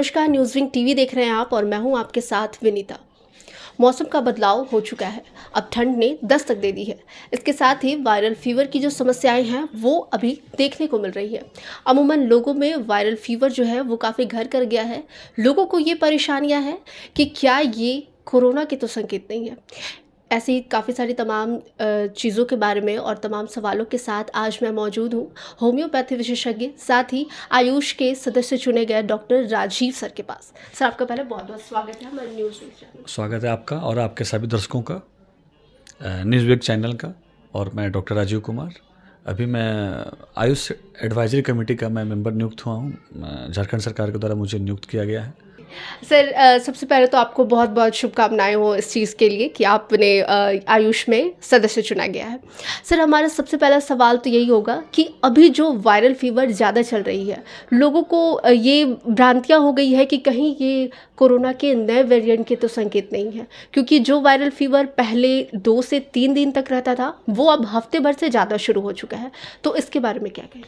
नमस्कार, news wing TV देख रहे हैं आप और मैं हूं आपके साथ विनीता। मौसम का बदलाव हो चुका है, अब ठंड ने दस्तक दे दी है। इसके साथ ही वायरल फीवर की जो समस्याएं हैं वो अभी देखने को मिल रही है। अमूमन लोगों में वायरल फीवर जो है वो काफ़ी घर कर गया है। लोगों को ये परेशानियां हैं कि क्या ये कोरोना के तो संकेत नहीं है। ऐसी काफ़ी सारी तमाम चीज़ों के बारे में और तमाम सवालों के साथ आज मैं मौजूद हूँ होम्योपैथी विशेषज्ञ, साथ ही आयुष के सदस्य चुने गए डॉक्टर राजीव सर के पास। सर, आपका पहले बहुत बहुत स्वागत है हमारे न्यूज़ विंग चैनल। स्वागत है आपका और आपके सभी दर्शकों का न्यूज़ विंग चैनल का। और मैं डॉक्टर राजीव कुमार, अभी मैं आयुष एडवाइजरी कमेटी का मैं मेंबर नियुक्त हुआ हूँ। झारखंड सरकार के द्वारा मुझे नियुक्त किया गया है। सर, सबसे पहले तो आपको बहुत बहुत शुभकामनाएं हो इस चीज़ के लिए कि आपने आयुष में सदस्य चुना गया है। सर, हमारा सबसे पहला सवाल तो यही होगा कि अभी जो वायरल फीवर ज़्यादा चल रही है, लोगों को ये भ्रांतियां हो गई है कि कहीं ये कोरोना के नए वेरिएंट के तो संकेत नहीं है, क्योंकि जो वायरल फीवर पहले 2 से 3 दिन तक रहता था वो अब हफ्ते भर से ज़्यादा शुरू हो चुका है। तो इसके बारे में क्या कहें?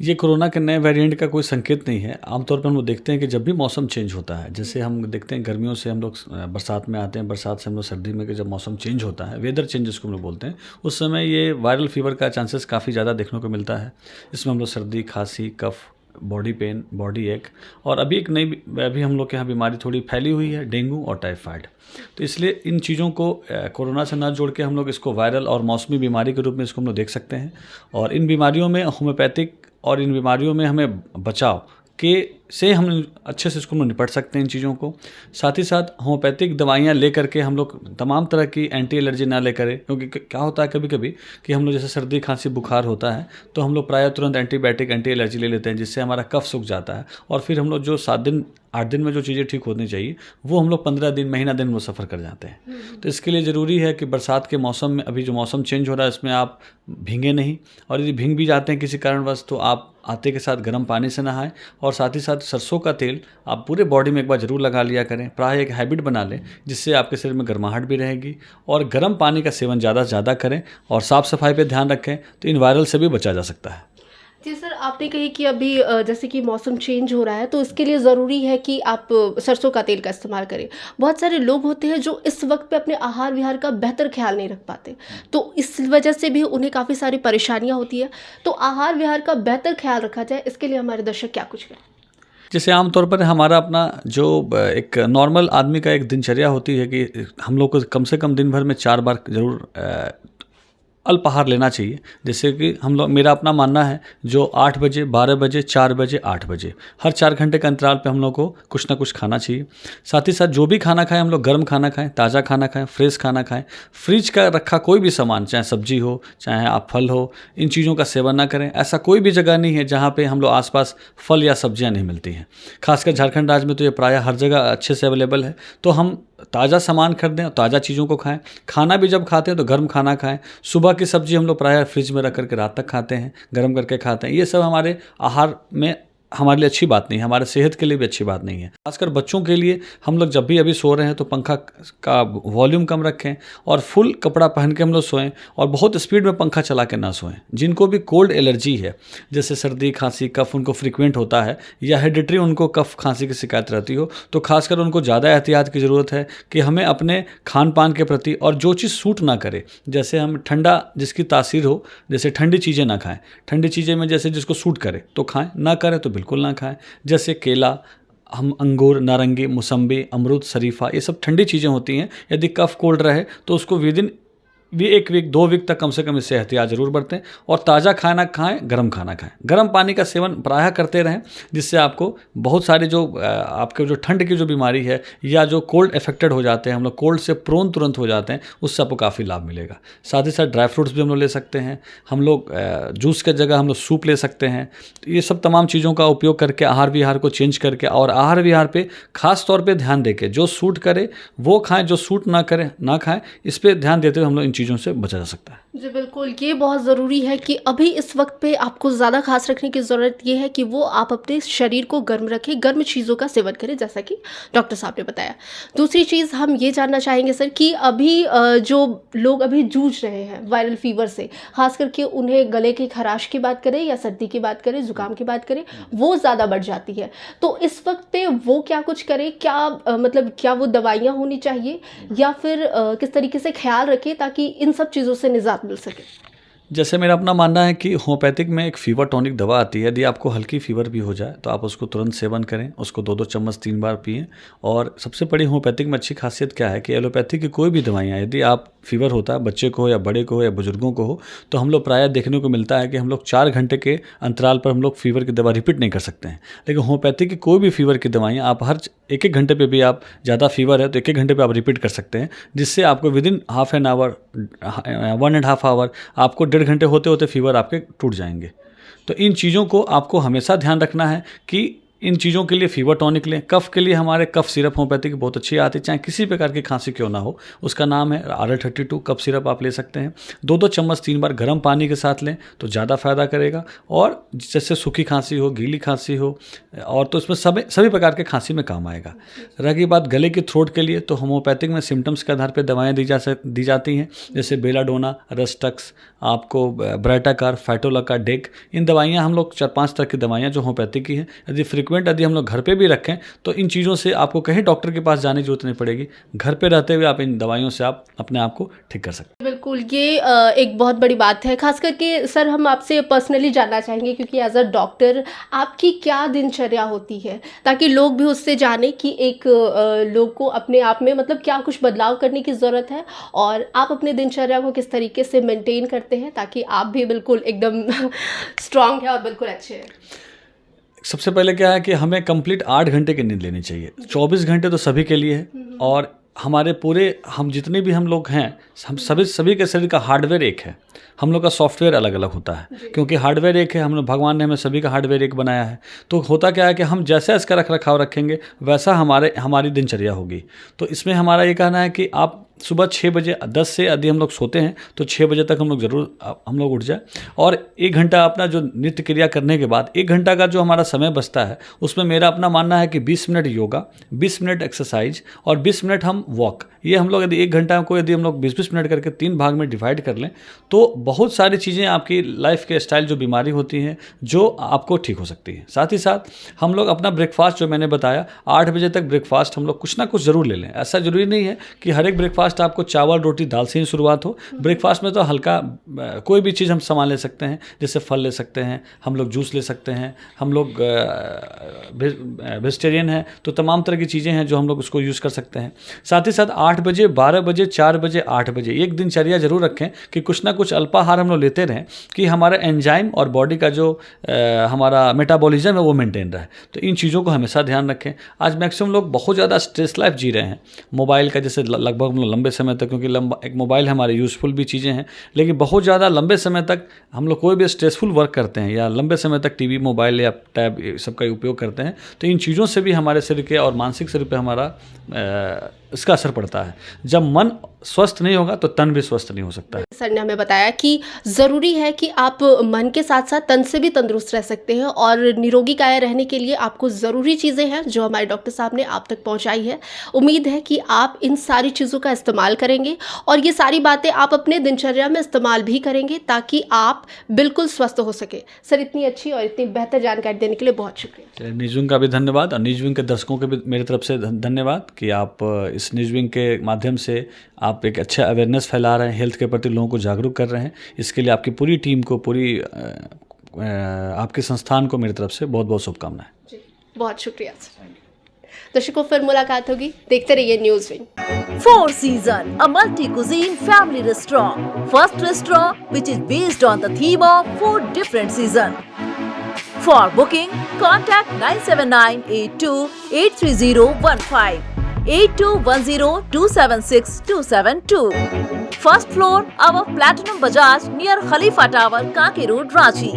ये कोरोना के नए वेरिएंट का कोई संकेत नहीं है। आमतौर पर हम लोग देखते हैं कि जब भी मौसम चेंज होता है, जैसे हम देखते हैं गर्मियों से हम लोग बरसात में आते हैं, बरसात से हम लोग सर्दी में, कि जब मौसम चेंज होता है, वेदर चेंजेस को हम लोग बोलते हैं, उस समय ये वायरल फीवर का चांसेस काफ़ी ज़्यादा देखने को मिलता है। इसमें हम लोग सर्दी, खांसी, कफ, बॉडी पेन, बॉडी एक, और अभी एक नई अभी हम लोग के यहाँ बीमारी थोड़ी फैली हुई है, डेंगू और टाइफाइड। तो इसलिए इन चीज़ों को कोरोना से ना जोड़ के हम लोग इसको वायरल और मौसमी बीमारी के रूप में इसको हम लोग देख सकते हैं। और इन बीमारियों में होम्योपैथिक और इन बीमारियों में हमें बचाव के से हम अच्छे से इसको निपट सकते हैं इन चीज़ों को। साथ ही साथ होम्योपैथिक दवाइयाँ ले करके हम लोग तमाम तरह की एंटी एलर्जी ना ले करें, क्योंकि क्या होता है कभी कभी कि हम लोग जैसे सर्दी, खांसी, बुखार होता है तो हम लोग प्रायः तुरंत एंटीबायोटिक, एंटी एलर्जी ले लेते हैं, जिससे हमारा कफ सूख जाता है और फिर हम लोग जो 7 दिन 8 दिन में जो चीज़ें ठीक होनी चाहिए वो हम लोग 15 दिन, महीना दिन वो सफ़र कर जाते हैं। तो इसके लिए ज़रूरी है कि बरसात के मौसम में, अभी जो मौसम चेंज हो रहा है, इसमें आप भींगे नहीं, और यदि भींग भी जाते हैं किसी कारणवश तो आप आते के साथ गर्म पानी से नहाएं, और साथ ही साथ सरसों का तेल आप पूरे बॉडी में एक बार ज़रूर लगा लिया करें। प्रायः एक हैबिट बना लें जिससे आपके शरीर में गर्माहट भी रहेगी। और गर्म पानी का सेवन ज़्यादा से ज़्यादा करें और साफ़ सफाई पे ध्यान रखें, तो इन वायरल से भी बचा जा सकता है। जी सर, आपने कही कि अभी जैसे कि मौसम चेंज हो रहा है तो इसके लिए ज़रूरी है कि आप सरसों का तेल का इस्तेमाल करें। बहुत सारे लोग होते हैं जो इस वक्त पे अपने आहार विहार का बेहतर ख्याल नहीं रख पाते, तो इस वजह से भी उन्हें काफ़ी सारी परेशानियां होती है। तो आहार विहार का बेहतर ख्याल रखा जाए, इसके लिए हमारे दर्शक क्या कुछ करें? जैसे आमतौर पर हमारा अपना जो एक नॉर्मल आदमी का एक दिनचर्या होती है कि हम लोग को कम से कम दिन भर में 4 बार ज़रूर अल्पाहार लेना चाहिए। जैसे कि हम लोग, मेरा अपना मानना है, जो 8 बजे, 12 बजे, 4 बजे, 8 बजे, हर 4 घंटे के अंतराल पे हम लोग को कुछ ना कुछ खाना चाहिए। साथ ही साथ जो भी खाना खाएं हम लोग गर्म खाना खाएं, ताज़ा खाना खाएं, फ्रेश खाना खाएं। फ्रिज का रखा कोई भी सामान, चाहे सब्जी हो, चाहे आप फल हो, इन चीज़ों का सेवन ना करें। ऐसा कोई भी जगह नहीं है जहाँ पर हम लोग आसपास फल या सब्जियाँ नहीं मिलती हैं। खासकर झारखंड राज्य में तो ये प्रायः हर जगह अच्छे से अवेलेबल है। तो हम ताज़ा सामान खरीदें और ताज़ा चीज़ों को खाएं। खाना भी जब खाते हैं तो गर्म खाना खाएं। सुबह की सब्जी हम लोग प्रायः फ्रिज में रख करके रात तक खाते हैं, गर्म करके खाते हैं। ये सब हमारे आहार में हमारे लिए अच्छी बात नहीं है, हमारे सेहत के लिए भी अच्छी बात नहीं है। खासकर बच्चों के लिए हम लोग जब भी अभी सो रहे हैं तो पंखा का वॉल्यूम कम रखें और फुल कपड़ा पहन के हम लोग सोएं, और बहुत स्पीड में पंखा चला के ना सोएं। जिनको भी कोल्ड एलर्जी है, जैसे सर्दी, खांसी, कफ उनको फ्रीक्वेंट होता है, या हेरिडिटरी उनको कफ खांसी की शिकायत रहती हो, तो खासकर उनको ज़्यादा एहतियात की ज़रूरत है कि हमें अपने खान पान के प्रति, और जो चीज़ सूट ना करे, जैसे हम ठंडा जिसकी तासीर हो, जैसे ठंडी चीज़ें ना खाएं। ठंडी चीज़ें में जैसे जिसको सूट करे तो खाएं, ना करे तो बिल्कुल ना खाएं। जैसे केला, हम अंगूर, नारंगी, मौसम्बी, अमरूद, शरीफा, ये सब ठंडी चीज़ें होती हैं। यदि कफ कोल्ड रहे तो उसको विदिन 1 वीक 2 वीक तक कम से कम इससे एहतियात जरूर बरतें। और ताज़ा खाना खाएं, गर्म खाना खाएं, गर्म पानी का सेवन प्रायः करते रहें, जिससे आपको बहुत सारे जो आपके जो ठंड की जो बीमारी है, या जो कोल्ड अफेक्टेड हो जाते हैं, हम लोग कोल्ड से प्रोन तुरंत हो जाते हैं, उससे आपको काफ़ी लाभ मिलेगा। साथ ही साथ ड्राई फ्रूट्स भी हम लोग ले सकते हैं। हम लोग जूस के जगह हम लोग सूप ले सकते हैं। ये सब तमाम चीज़ों का उपयोग करके आहार विहार को चेंज करके, और आहार विहार पे खास तौर पे ध्यान देके जो सूट करे वो खाएं, जो सूट ना करे ना खाएं। इस पर ध्यान देते हुए हम लोग इन चीज़ों से बचा जा सकता है। जी बिल्कुल, ये बहुत ज़रूरी है कि अभी इस वक्त पे आपको ज़्यादा खास रखने की ज़रूरत ये है कि वो आप अपने शरीर को गर्म रखें, गर्म चीज़ों का सेवन करें, जैसा कि डॉक्टर साहब ने बताया। दूसरी चीज़ हम ये जानना चाहेंगे सर कि अभी जो लोग अभी जूझ रहे हैं वायरल फीवर से, खास करके उन्हें गले की खराश की बात करें या सर्दी की बात करें, ज़ुकाम की बात करें, वो ज़्यादा बढ़ जाती है। तो इस वक्त पे वो क्या कुछ करें, क्या मतलब क्या वो दवाइयाँ होनी चाहिए या फिर किस तरीके से ख्याल रखें ताकि इन सब चीज़ों से निजात मिल सके? जैसे मेरा अपना मानना है कि होम्योपैथिक में एक फीवर टॉनिक दवा आती है। यदि आपको हल्की फीवर भी हो जाए तो आप उसको तुरंत सेवन करें, उसको 2-2 चम्मच 3 बार पिएं। और सबसे बड़ी होम्योपैथिक में अच्छी खासियत क्या है कि एलोपैथी की कोई भी दवाइयाँ, यदि आप फीवर होता है बच्चे को हो या बड़े को हो या बुजुर्गों को हो, तो हम लोग प्रायः देखने को मिलता है कि हम लोग 4 घंटे के अंतराल पर हम लोग फीवर की दवा रिपीट नहीं कर सकते हैं। लेकिन होम्योपैथी की कोई भी फीवर की दवाइयाँ आप हर 1-1 घंटे पे भी, आप ज़्यादा फीवर है तो 1-1 घंटे पे आप रिपीट कर सकते हैं, जिससे आपको within half an hour, 1.5 hour, आपको 1.5 घंटे होते होते फीवर आपके टूट जाएंगे। तो इन चीज़ों को आपको हमेशा ध्यान रखना है कि इन चीज़ों के लिए फीवर टॉनिक लें। कफ के लिए हमारे कफ सिरप होम्योपैथी की बहुत अच्छी आती है, चाहे किसी प्रकार की खांसी क्यों ना हो, उसका नाम है RL-32 कफ सिरप, आप ले सकते हैं। 2-2 चम्मच 3 बार गर्म पानी के साथ लें तो ज़्यादा फ़ायदा करेगा। और जैसे सूखी खांसी हो, गीली खांसी हो, और तो इसमें सभी प्रकार के खांसी में काम आएगा। रही बात गले की थ्रोट के लिए, तो होम्योपैथिक में सिम्टम्स के आधार पर दवाएँ दी जाती हैं, जैसे बेलाडोना, रस्टक्स, आपको ब्राइटाकार, फैटोलका, डेक। इन दवाइयाँ हम लोग 4-5 तरह की दवाइयाँ जो होम्योपैथिक की हैं, यदि हम लोग घर पे भी रखें तो इन चीज़ों से आपको कहीं डॉक्टर के पास जाने की जरूरत नहीं पड़ेगी। घर पे रहते हुए आप इन दवाइयों से आप अपने आप को ठीक कर सकते हैं। बिल्कुल, ये एक बहुत बड़ी बात है। खास करके सर हम आपसे पर्सनली जानना चाहेंगे, क्योंकि एज अ डॉक्टर आपकी क्या दिनचर्या होती है, ताकि लोग भी उससे जाने कि एक लोग को अपने आप में मतलब क्या कुछ बदलाव करने की ज़रूरत है, और आप अपने दिनचर्या को किस तरीके से मेंटेन करते हैं ताकि आप भी बिल्कुल एकदम स्ट्रांग है और बिल्कुल अच्छे हैं। सबसे पहले क्या है कि हमें कंप्लीट 8 घंटे की नींद लेनी चाहिए। 24 घंटे तो सभी के लिए है, और हमारे हम जितने भी हम लोग हैं, हम सभी के शरीर का हार्डवेयर एक है, हम लोग का सॉफ्टवेयर अलग अलग होता है। क्योंकि हार्डवेयर एक है, हम लोग, भगवान ने हमें सभी का हार्डवेयर एक बनाया है। तो होता क्या है कि हम जैसा इसका रख रखाव रखेंगे वैसा हमारी दिनचर्या होगी। तो इसमें हमारा ये कहना है कि आप सुबह 6 बजे 10 से यदि हम लोग सोते हैं तो 6 बजे तक हम लोग उठ जाए, और 1 घंटा अपना जो नित्य क्रिया करने के बाद 1 घंटा का जो हमारा समय बचता है, उसमें मेरा अपना मानना है कि 20 मिनट योगा, 20 मिनट एक्सरसाइज और 20 मिनट हम वॉक, ये हम लोग यदि 1 घंटा को यदि हम लोग 20-20 मिनट करके 3 भाग में डिवाइड कर लें तो बहुत सारी चीज़ें आपकी लाइफ के स्टाइल जो बीमारी होती हैं जो आपको ठीक हो सकती है। साथ ही साथ हम लोग अपना ब्रेकफास्ट, जो मैंने बताया 8 बजे तक ब्रेकफास्ट हम लोग कुछ ना कुछ ज़रूर ले लें। ऐसा ज़रूरी नहीं है कि हर एक ब्रेकफास्ट आपको चावल रोटी दाल से ही शुरुआत हो। ब्रेकफास्ट में तो हल्का कोई भी चीज़ हम सामान ले सकते हैं, जैसे फल ले सकते हैं, हम लोग जूस ले सकते हैं, हम लोग वेजिटेरियन हैं तो तमाम तरह की चीज़ें हैं जो हम लोग उसको यूज़ कर सकते हैं। साथ ही साथ 8 बजे, 12 बजे, 4 बजे, 8 बजे एक दिनचर्या जरूर रखें कि कुछ ना कुछ अल्पाहार हम लोग लेते रहें कि हमारा एंजाइम और बॉडी का जो हमारा मेटाबॉलिज्म है वो मेंटेन रहे। तो इन चीज़ों को हमेशा ध्यान रखें। आज मैक्सिमम लोग बहुत ज़्यादा स्ट्रेस लाइफ जी रहे हैं, मोबाइल का जैसे लगभग हम लोग लंबे समय तक, क्योंकि एक मोबाइल हमारे यूज़फुल भी चीज़ें हैं, लेकिन बहुत ज़्यादा लंबे समय तक हम लोग कोई भी स्ट्रेसफुल वर्क करते हैं या लंबे समय तक टीवी, मोबाइल या टैब सबका उपयोग करते हैं, तो इन चीज़ों से भी हमारे शरीर के और मानसिक शरीर पे हमारा इसका असर पड़ता है। जब मन स्वस्थ नहीं होगा तो तन भी स्वस्थ नहीं हो सकता है। सर ने हमें बताया कि ज़रूरी है कि आप मन के साथ साथ तन से भी तंदुरुस्त रह सकते हैं, और निरोगी काया रहने के लिए आपको ज़रूरी चीज़ें हैं जो हमारे डॉक्टर साहब ने आप तक पहुंचाई है। उम्मीद है कि आप इन सारी चीज़ों का इस्तेमाल करेंगे और ये सारी बातें आप अपने दिनचर्या में इस्तेमाल भी करेंगे ताकि आप बिल्कुल स्वस्थ हो सके। सर, इतनी अच्छी और इतनी बेहतर जानकारी देने के लिए बहुत शुक्रिया। न्यूज़ विंग का भी धन्यवाद, और न्यूज़ विंग के दर्शकों के भी मेरी तरफ से धन्यवाद कि आप इस न्यूज़ विंग के माध्यम से आप एक अच्छा अवेयरनेस फैला रहे हैं, हेल्थ के प्रति लोगों को जागरूक कर रहे हैं। इसके लिए आपकी पूरी टीम को, पूरी आपके संस्थान को मेरी तरफ से बहुत बहुत शुभकामनाएं। जी, बहुत शुक्रिया सर। दर्शकों, फिर मुलाकात होगी, देखते रहिए news wing. Four Seasons, a multi-cuisine family restaurant. First restaurant which is based on the theme of 4 different seasons. For booking, contact 97982-83015, 8210276272. First floor, our Platinum Bajaj near Khalifa Tower, Kanki Road, Ranchi.